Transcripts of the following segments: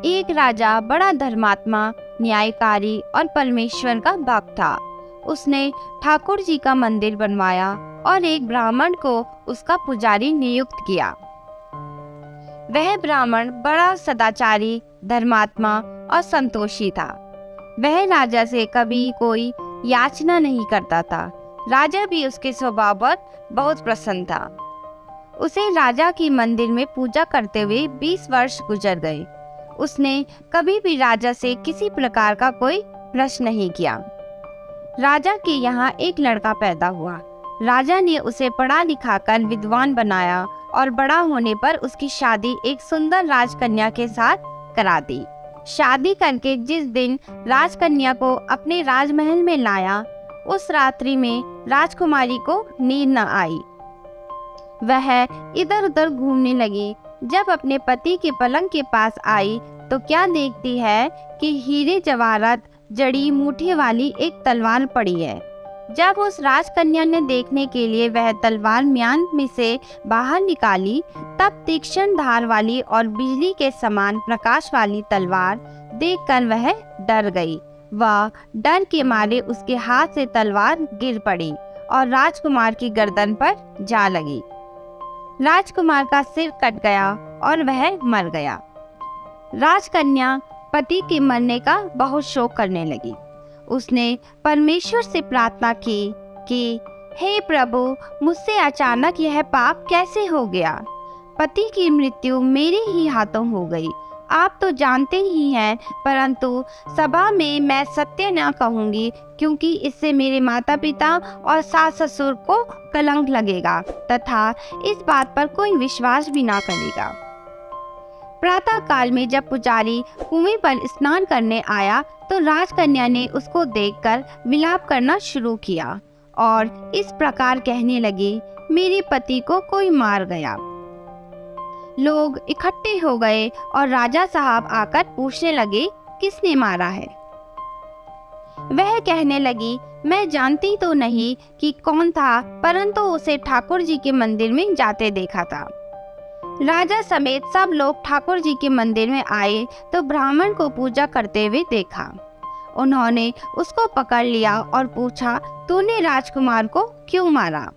एक राजा बड़ा धर्मात्मा, न्यायकारी और परमेश्वर का भक्त था। उसने ठाकुर जी का मंदिर बनवाया और एक ब्राह्मण को उसका पुजारी नियुक्त किया। वह ब्राह्मण बड़ा सदाचारी, धर्मात्मा और संतोषी था। वह राजा से कभी कोई याचना नहीं करता था। राजा भी उसके स्वभाव पर बहुत प्रसन्न था। उसे राजा की मंदिर में पूजा करते हुए 20 वर्ष गुजर गए। उसने कभी भी राजा से किसी प्रकार का कोई प्रश्न नहीं किया। राजा के यहाँ एक लड़का पैदा हुआ। राजा ने उसे पढ़ा लिखा कर विद्वान बनाया और बड़ा होने पर उसकी शादी एक सुंदर राजकन्या के साथ करा दी। शादी करके जिस दिन राजकन्या को अपने राजमहल में लाया, उस रात्रि में राजकुमारी को नींद न आई। वह इधर उधर घूमने लगी। जब अपने पति के पलंग के पास आई तो क्या देखती है कि हीरे जवाहरात जड़ी मूठे वाली एक तलवार पड़ी है। जब उस राजकन्या ने देखने के लिए वह तलवार म्यान में से बाहर निकाली, तब तीक्ष्ण धार वाली और बिजली के समान प्रकाश वाली तलवार देखकर वह डर गई। वह डर के मारे उसके हाथ से तलवार गिर पड़ी और राजकुमार की गर्दन पर जा लगी। राजकुमार का सिर कट गया और वह मर गया। राजकन्या पति के मरने का बहुत शोक करने लगी। उसने परमेश्वर से प्रार्थना की कि हे प्रभु, मुझसे अचानक यह पाप कैसे हो गया। पति की मृत्यु मेरे ही हाथों हो गई। आप तो जानते ही हैं, परंतु सभा में मैं सत्य न कहूँगी, क्योंकि इससे मेरे माता पिता और सास ससुर को कलंक लगेगा तथा इस बात पर कोई विश्वास भी ना करेगा। प्रातः काल में जब पुजारी कुएं पर स्नान करने आया तो राजकन्या ने उसको देखकर विलाप करना शुरू किया और इस प्रकार कहने लगी, मेरे पति को कोई मार गया। लोग इकट्ठे हो गए और राजा साहब आकर पूछने लगे, किसने मारा है। वह कहने लगी, मैं जानती तो नहीं कि कौन था, परंतु उसे ठाकुर जी के मंदिर में जाते देखा था। राजा समेत सब लोग ठाकुर जी के मंदिर में आए तो ब्राह्मण को पूजा करते हुए देखा। उन्होंने उसको पकड़ लिया और पूछा, तूने राजकुमार को क्यों मारा।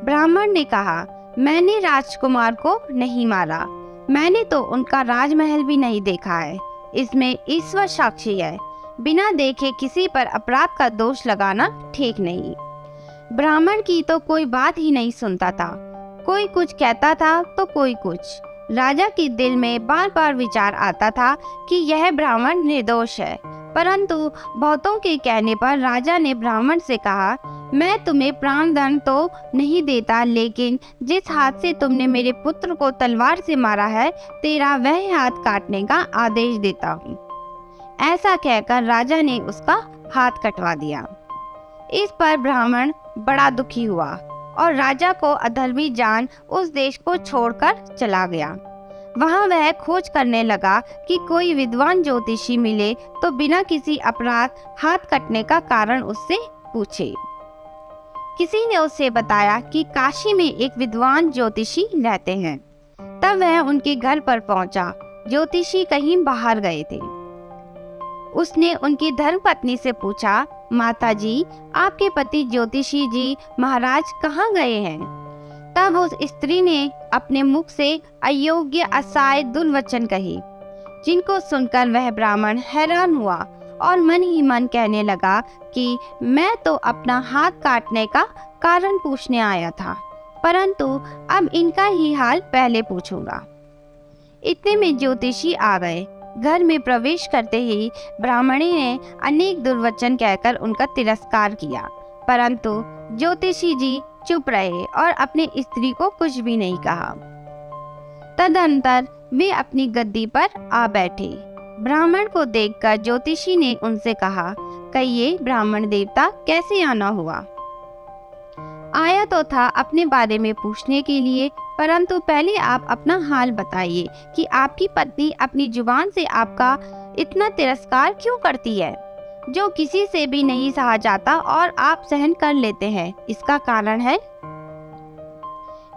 ब्राह्मण ने कहा, मैंने राजकुमार को नहीं मारा। मैंने तो उनका राजमहल भी नहीं देखा है। इसमें ईश्वर साक्षी है। बिना देखे किसी पर अपराध का दोष लगाना ठीक नहीं। ब्राह्मण की तो कोई बात ही नहीं सुनता था। कोई कुछ कहता था तो कोई कुछ। राजा के दिल में बार बार विचार आता था कि यह ब्राह्मण निर्दोष है, परंतु बहुतों के कहने पर राजा ने ब्राह्मण से कहा, मैं तुम्हें प्राणदंड तो नहीं देता, लेकिन जिस हाथ से तुमने मेरे पुत्र को तलवार से मारा है, तेरा वह हाथ काटने का आदेश देता हूँ। ऐसा कहकर राजा ने उसका हाथ कटवा दिया। इस पर ब्राह्मण बड़ा दुखी हुआ और राजा को अधर्मी जान उस देश को छोड़कर चला गया। वहां वह खोज करने लगा कि कोई विद्वान ज्योतिषी मिले तो बिना किसी अपराध हाथ कटने का कारण उससे पूछे। किसी ने उसे बताया कि काशी में एक विद्वान ज्योतिषी रहते हैं। तब वह उनके घर पर पहुंचा। ज्योतिषी कहीं बाहर गए थे। उसने उनकी धर्मपत्नी से पूछा, माता जी, आपके पति ज्योतिषी जी महाराज कहाँ गए हैं। तब उस स्त्री ने अपने मुख से अयोग्य असहाय दुर्वचन कही, जिनको सुनकर वह ब्राह्मण हैरान हुआ और मन ही मन कहने लगा कि मैं तो अपना हाथ काटने का कारण पूछने आया था, परंतु अब इनका ही हाल पहले पूछूंगा। इतने में ज्योतिषी आ गए। घर में प्रवेश करते ही ब्राह्मणी ने अनेक दुर्वचन कहकर उनका तिरस्कार किया, परंतु ज्योतिषी जी चुप रहे और अपने स्त्री को कुछ भी नहीं कहा। तदनंतर वे अपनी गद्दी पर आ बैठे। ब्राह्मण को देखकर ज्योतिषी ने उनसे कहा, कहिए ब्राह्मण देवता, कैसे आना हुआ। आया तो था अपने बारे में पूछने के लिए, परंतु पहले आप अपना हाल बताइए कि आपकी पत्नी अपनी जुबान से आपका इतना तिरस्कार क्यों करती है, जो किसी से भी नहीं सहा जाता और आप सहन कर लेते हैं। इसका कारण है।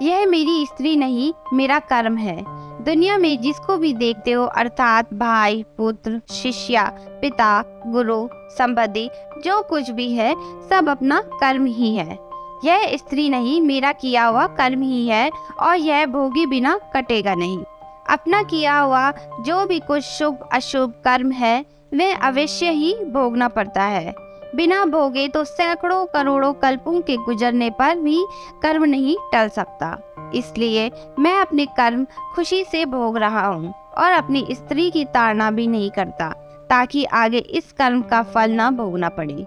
यह मेरी स्त्री नहीं, मेरा कर्म है। दुनिया में जिसको भी देखते हो अर्थात भाई, पुत्र, शिष्या, पिता, गुरु, संबंधी, जो कुछ भी है सब अपना कर्म ही है। यह स्त्री नहीं, मेरा किया हुआ कर्म ही है और यह भोगी बिना कटेगा नहीं। अपना किया हुआ जो भी कुछ शुभ अशुभ कर्म है वह अवश्य ही भोगना पड़ता है। बिना भोगे तो सैकड़ों करोड़ों कल्पों के गुजरने पर भी कर्म नहीं टल सकता। इसलिए मैं अपने कर्म खुशी से भोग रहा हूँ और अपनी स्त्री की ताड़ना भी नहीं करता, ताकि आगे इस कर्म का फल न भोगना पड़े।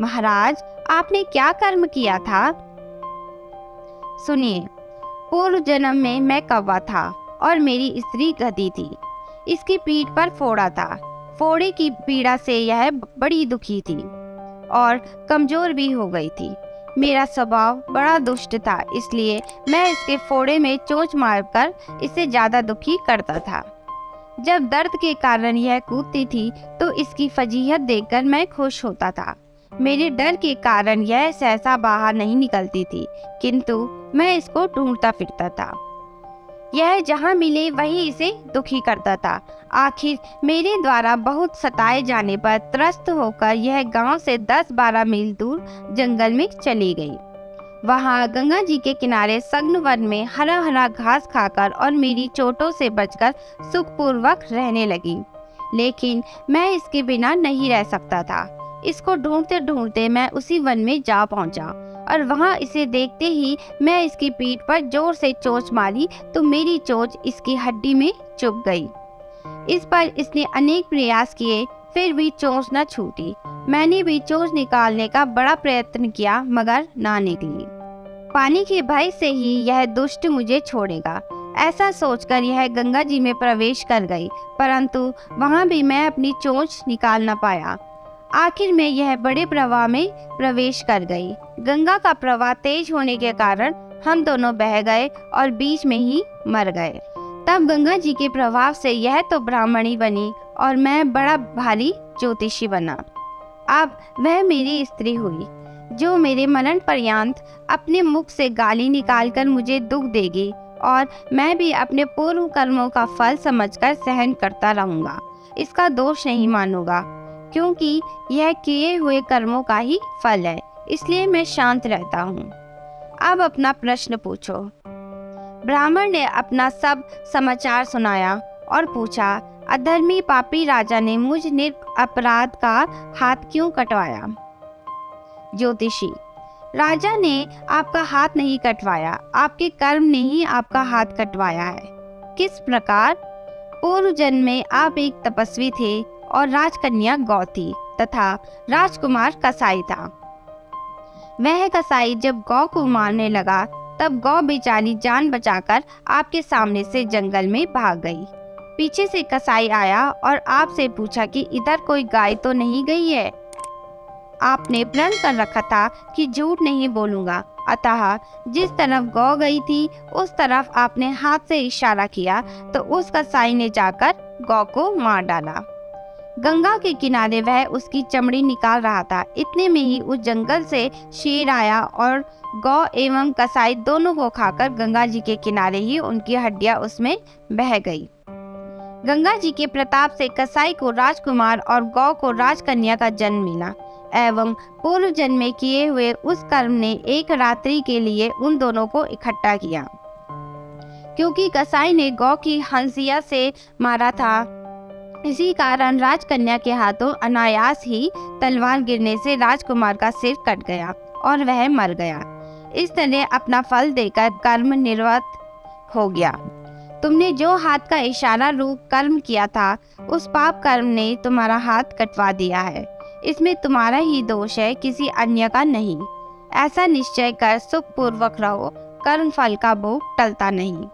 महाराज, आपने क्या कर्म किया था? सुनिए, पूर्व जन्म में मैं कौवा था और मेरी स्त्री गधी थी। इसकी पीठ पर फोड़ा था। फोड़े की पीड़ा से यह बड़ी दुखी थी और कमजोर भी हो गई थी। मेरा स्वभाव बड़ा दुष्ट था, इसलिए मैं इसके फोड़े में चोंच मारकर इसे ज्यादा दुखी करता था। जब दर्द के कारण यह कूदती थी तो इसकी फजीहत देखकर मैं खुश होता था। मेरे डर के कारण यह सहसा बाहर नहीं निकलती थी, किंतु मैं इसको ढूंढता फिरता था। यह जहाँ मिले वहीं इसे दुखी करता था। आखिर मेरे द्वारा बहुत सताए जाने पर त्रस्त होकर यह गांव से 10-12 मील दूर जंगल में चली गई। वहां गंगा जी के किनारे सघन वन में हरा हरा घास खाकर और मेरी चोटों से बचकर सुखपूर्वक रहने लगी। लेकिन मैं इसके बिना नहीं रह सकता था। इसको ढूंढते ढूंढते मैं उसी वन में जा पहुंचा और वहां इसे देखते ही मैं इसकी पीठ पर जोर से चोंच मारी तो मेरी चोंच इसकी हड्डी में चुभ गई। इस पर इसने अनेक प्रयास किए, फिर भी चोंच न छूटी। मैंने भी चोंच निकालने का बड़ा प्रयत्न किया, मगर ना निकली। पानी के भय से ही यह दुष्ट मुझे छोड़ेगा, ऐसा सोचकर यह गंगा जी में प्रवेश कर गई, परंतु वहां भी मैं अपनी चोंच निकाल न पाया। आखिर में यह बड़े प्रवाह में प्रवेश कर गई। गंगा का प्रवाह तेज होने के कारण हम दोनों बह गए और बीच में ही मर गए। तब गंगा जी के प्रभाव से यह तो ब्राह्मणी बनी और मैं बड़ा भारी ज्योतिषी बना। अब वह मेरी स्त्री हुई, जो मेरे मरण पर्यंत अपने मुख से गाली निकालकर मुझे दुख देगी और मैं भी अपने पूर्व कर्मों का फल समझकर सहन करता रहूंगा। इसका दोष नहीं मानूंगा, क्योंकि यह किए हुए कर्मों का ही फल है, इसलिए मैं शांत रहता हूँ। अब अपना प्रश्न पूछो। ब्राह्मण ने अपना सब समाचार सुनाया और पूछा, अधर्मी पापी राजा ने मुझ निरपराध का हाथ क्यों कटवाया? ज्योतिषी, राजा ने आपका हाथ नहीं कटवाया, आपके कर्म ने ही आपका हाथ कटवाया है। किस प्रकार? पूर्व जन्म में आप एक तपस्वी थे और राजकन्या गौ थी तथा राजकुमार कसाई था। वह कसाई जब गौ को मारने लगा तब गौ बेचारी जान बचाकर आपके सामने से जंगल में भाग गई। पीछे से कसाई आया और आपसे पूछा कि इधर कोई गाय तो नहीं गई है? आपने प्रण कर रखा था कि झूठ नहीं बोलूंगा, अतः जिस तरफ गौ गई थी उस तरफ आपने हाथ से इशारा किया तो उस कसाई ने जाकर गौ को मार डाला। गंगा के किनारे वह उसकी चमड़ी निकाल रहा था। इतने में ही उस जंगल से शेर आया और गौ एवं कसाई दोनों को खाकर गंगा जी के किनारे ही उनकी हड्डियां उसमें बह गई। गंगा जी के प्रताप से कसाई को राजकुमार और गौ को राजकन्या का जन्म मिला एवं पूर्व जन्म में किए हुए उस कर्म ने एक रात्रि के लिए उन दोनों को इकट्ठा किया। क्योंकि कसाई ने गौ की हंसिया से मारा था, इसी कारण राजकन्या के हाथों अनायास ही तलवार गिरने से राजकुमार का सिर कट गया और वह मर गया। इस तरह अपना फल देकर कर्म निर्वृत्त हो गया। तुमने जो हाथ का इशारा रूप कर्म किया था उस पाप कर्म ने तुम्हारा हाथ कटवा दिया है। इसमें तुम्हारा ही दोष है, किसी अन्य का नहीं। ऐसा निश्चय कर सुखपूर्वक रहो, कर्म फल का भोग टलता नहीं।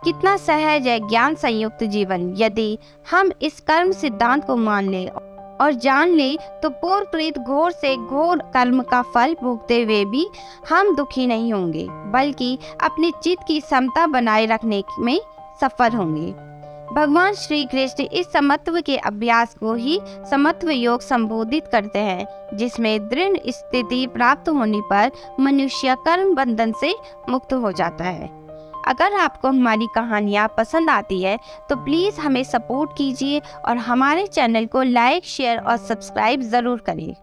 कितना सहज है ज्ञान संयुक्त जीवन। यदि हम इस कर्म सिद्धांत को मान ले और जान ले तो पूर्व कृत घोर से घोर कर्म का फल भोगते हुए भी हम दुखी नहीं होंगे, बल्कि अपने चित्त की समता बनाए रखने में सफल होंगे। भगवान श्री कृष्ण इस समत्व के अभ्यास को ही समत्व योग संबोधित करते हैं, जिसमें दृढ़ स्थिति प्राप्त होने पर मनुष्य कर्म बंधन से मुक्त हो जाता है। अगर आपको हमारी कहानियाँ पसंद आती है तो प्लीज़ हमें सपोर्ट कीजिए और हमारे चैनल को लाइक, शेयर और सब्सक्राइब ज़रूर करें।